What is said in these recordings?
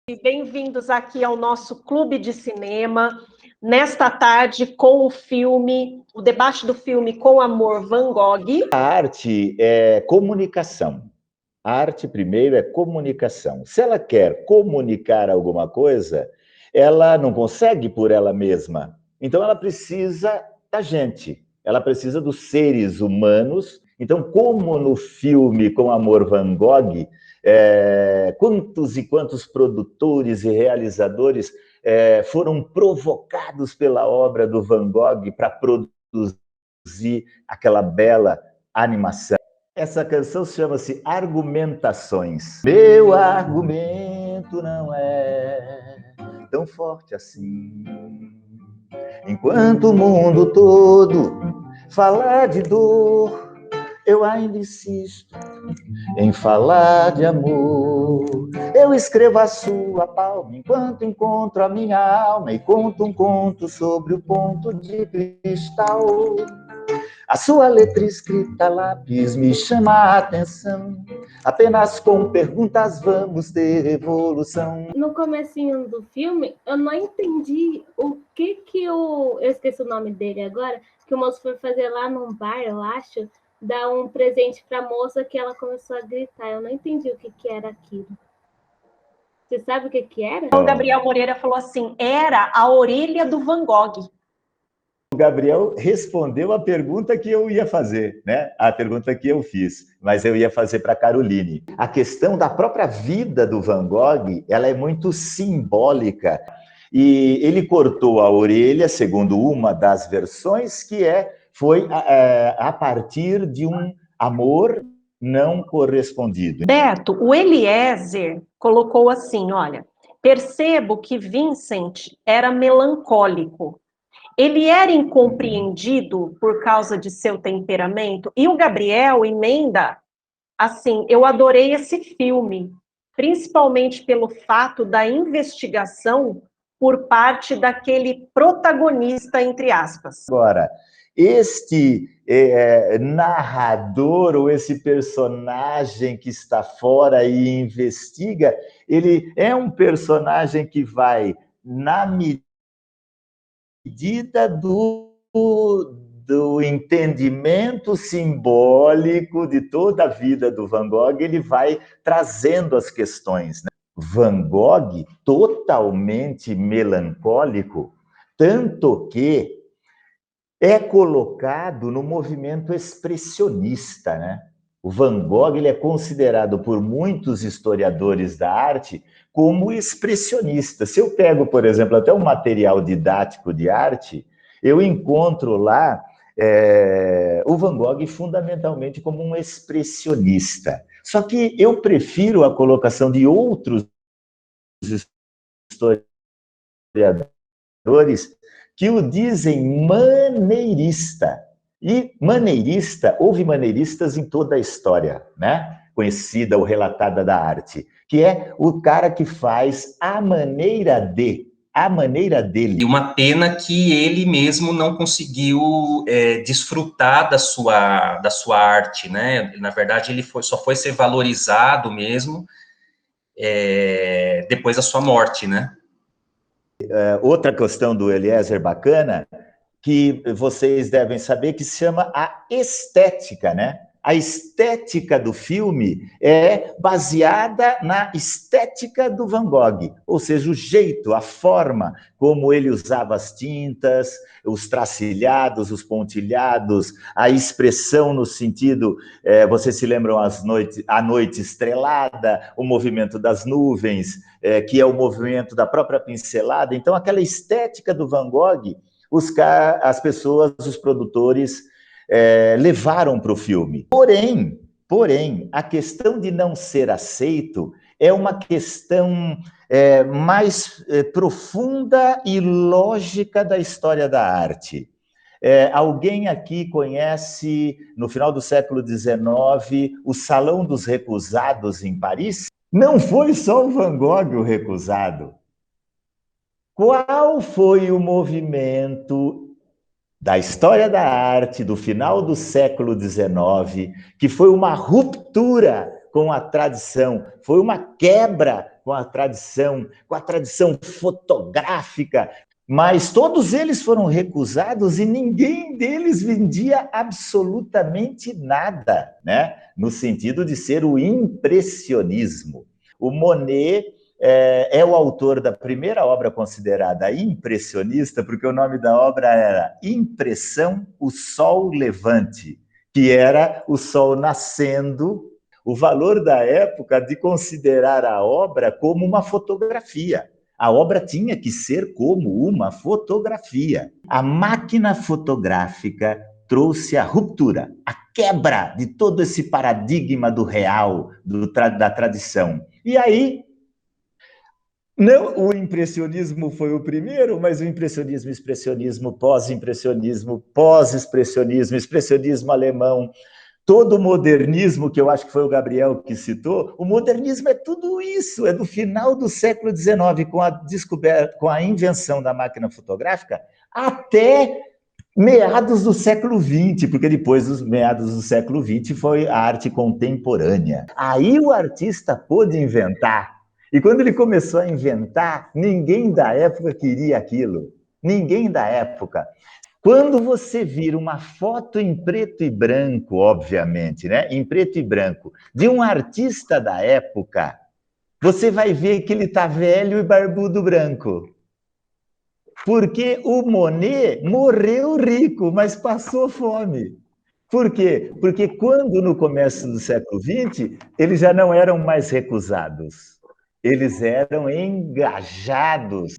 Bem-vindos aqui ao nosso Clube de Cinema, nesta tarde com o debate do filme Com Amor, Van Gogh. A arte é comunicação. A arte, primeiro, é comunicação. Se ela quer comunicar alguma coisa, ela não consegue por ela mesma. Então, ela precisa da gente. Ela precisa dos seres humanos. Então, como no filme Com Amor, Van Gogh, quantos e quantos produtores e realizadores foram provocados pela obra do Van Gogh para produzir aquela bela animação. Essa canção chama-se Argumentações. Meu argumento não é tão forte assim. Enquanto o mundo todo fala de dor, eu ainda insisto em falar de amor. Eu escrevo a sua palma enquanto encontro a minha alma e conto um conto sobre o ponto de cristal. A sua letra escrita a lápis me chama a atenção. Apenas com perguntas vamos ter evolução. No comecinho do filme, eu não entendi o que eu esqueci o nome dele agora, que o moço foi fazer lá num bar, eu acho, dar um presente para a moça que ela começou a gritar. Eu não entendi o que era aquilo. Você sabe o que era? O Gabriel Moreira falou assim, era a orelha do Van Gogh. O Gabriel respondeu a pergunta que eu ia fazer, né? A pergunta que eu fiz, mas eu ia fazer para a Caroline. A questão da própria vida do Van Gogh, ela é muito simbólica. E ele cortou a orelha, segundo uma das versões, que foi a partir de um amor não correspondido. Beto, o Eliezer colocou assim, olha, percebo que Vincent era melancólico. Ele era incompreendido por causa de seu temperamento. E o Gabriel emenda, assim, eu adorei esse filme, principalmente pelo fato da investigação por parte daquele protagonista, entre aspas. Agora, este narrador ou esse personagem que está fora e investiga, ele é um personagem que vai, na medida do entendimento simbólico de toda a vida do Van Gogh, ele vai trazendo as questões, né? Van Gogh, totalmente melancólico, tanto que é colocado no movimento expressionista, né? O Van Gogh ele é considerado por muitos historiadores da arte como expressionista. Se eu pego, por exemplo, até um material didático de arte, eu encontro lá o Van Gogh fundamentalmente como um expressionista. Só que eu prefiro a colocação de outros historiadores que o dizem maneirista. E maneirista, houve maneiristas em toda a história, né? Conhecida ou relatada da arte, que é o cara que faz a maneira dele. E uma pena que ele mesmo não conseguiu desfrutar da sua arte, né? Na verdade, ele só foi ser valorizado mesmo depois da sua morte, né? Outra questão do Eliezer bacana, que vocês devem saber, que se chama a estética, né? A estética do filme é baseada na estética do Van Gogh, ou seja, o jeito, a forma como ele usava as tintas, os tracilhados, os pontilhados, a expressão no sentido, vocês se lembram a noite estrelada, o movimento das nuvens, que é o movimento da própria pincelada. Então, aquela estética do Van Gogh, as pessoas, os produtores, levaram para o filme. Porém, a questão de não ser aceito é uma questão mais profunda e lógica da história da arte. Alguém aqui conhece, no final do século XIX, o Salão dos Recusados em Paris? Não foi só o Van Gogh o recusado. Qual foi o movimento da história da arte do final do século XIX, que foi uma ruptura com a tradição, foi uma quebra com a tradição fotográfica, mas todos eles foram recusados e ninguém deles vendia absolutamente nada, né? No sentido de ser o impressionismo. O Monet é o autor da primeira obra considerada impressionista, porque o nome da obra era Impressão, o Sol Levante, que era o sol nascendo, o valor da época de considerar a obra como uma fotografia. A obra tinha que ser como uma fotografia. A máquina fotográfica trouxe a ruptura, a quebra de todo esse paradigma do real, da tradição. E aí, não, o impressionismo foi o primeiro, mas o impressionismo, expressionismo, pós-impressionismo, pós-expressionismo, expressionismo alemão, todo o modernismo, que eu acho que foi o Gabriel que citou, o modernismo é tudo isso, é do final do século XIX, com a descoberta, com a invenção da máquina fotográfica, até meados do século XX, porque depois dos meados do século XX foi a arte contemporânea. Aí o artista pôde inventar. E quando ele começou a inventar, ninguém da época queria aquilo. Ninguém da época. Quando você vira uma foto em preto e branco, obviamente, né? Em preto e branco, de um artista da época, você vai ver que ele está velho e barbudo branco. Porque o Monet morreu rico, mas passou fome. Por quê? Porque quando, no começo do século XX, eles já não eram mais recusados. Eles eram engajados.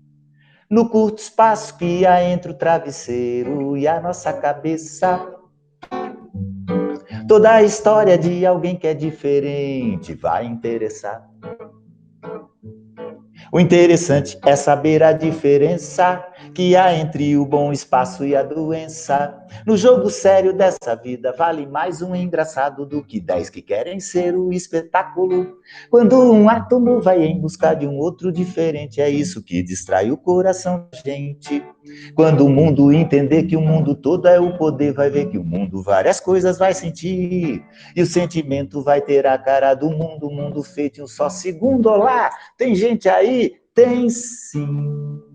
No curto espaço que há entre o travesseiro e a nossa cabeça, toda a história de alguém que é diferente vai interessar. O interessante é saber a diferença que há entre o bom espaço e a doença. No jogo sério dessa vida, vale mais um engraçado do que 10 que querem ser o espetáculo. Quando um átomo vai em busca de um outro diferente, é isso que distrai o coração da gente. Quando o mundo entender que o mundo todo é o poder, vai ver que o mundo várias coisas vai sentir. E o sentimento vai ter a cara do mundo, o mundo feito em um só segundo. Olá, tem gente aí? Tem sim.